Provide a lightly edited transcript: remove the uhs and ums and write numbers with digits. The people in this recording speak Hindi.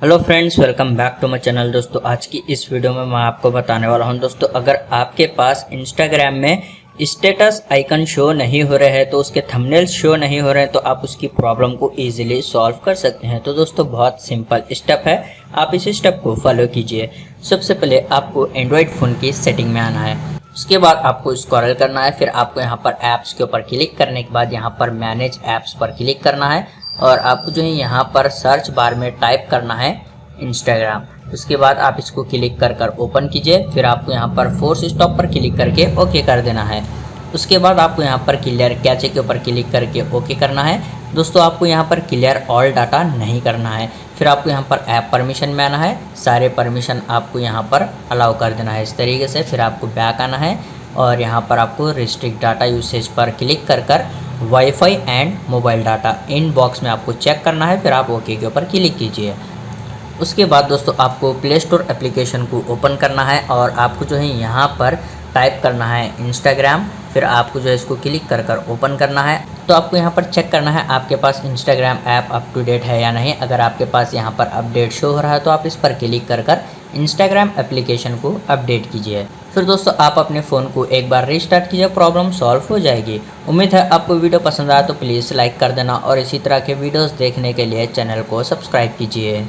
Hello friends, welcome back to my channel. दोस्तों आज की इस वीडियो में मैं आपको बताने वाला हूं दोस्तों, अगर आपके पास इंस्टाग्राम में स्टेटस आइकन शो नहीं हो रहे हैं तो उसके थंबनेल्स शो नहीं हो रहे हैं तो आप उसकी प्रॉब्लम को इजीली सॉल्व कर सकते हैं। तो दोस्तों बहुत सिंपल स्टेप है, आप इस स्टेप को फॉलो कीजिए। सबसे पहले आपको एंड्रॉयड फ़ोन की सेटिंग में आना है। उसके बाद आपको स्क्रॉल करना है, फिर आपको यहाँ पर ऐप्स के ऊपर क्लिक करने के बाद यहाँ पर मैनेज ऐप्स पर क्लिक करना है और आपको जो है यहाँ पर सर्च बार में टाइप करना है इंस्टाग्राम। उसके बाद आप इसको क्लिक कर ओपन कीजिए, फिर आपको यहाँ पर फोर्स स्टॉप पर क्लिक करके ओके कर देना है। उसके बाद आपको यहाँ पर क्लियर कैचे के ऊपर क्लिक करके ओके करना है। दोस्तों आपको यहाँ पर क्लियर ऑल डाटा नहीं करना है। फिर आपको यहाँ पर ऐप परमिशन में आना है, सारे परमिशन आपको यहाँ पर अलाउ कर देना है इस तरीके से। फिर आपको बैक आना है और यहाँ पर आपको रिस्ट्रिक्ट डाटा यूसेज पर क्लिक कर wifi and mobile data in box में आपको चेक करना है। फिर आप ओके के ऊपर क्लिक कीजिए। उसके बाद दोस्तों आपको प्ले स्टोर एप्लीकेशन को ओपन करना है और आपको जो है यहाँ पर टाइप करना है इंस्टाग्राम। फिर आपको जो है इसको क्लिक कर ओपन करना है। तो आपको यहाँ पर चेक करना है आपके पास Instagram app up to date है या नहीं। अगर आपके पास यहाँ पर अपडेट शो हो रहा है तो आप इस पर क्लिक कर इंस्टाग्राम एप्लीकेशन को अपडेट कीजिए। फिर दोस्तों आप अपने फ़ोन को एक बार रीस्टार्ट कीजिए, प्रॉब्लम सॉल्व हो जाएगी। उम्मीद है आपको वीडियो पसंद आया तो प्लीज़ लाइक कर देना और इसी तरह के वीडियोस देखने के लिए चैनल को सब्सक्राइब कीजिए।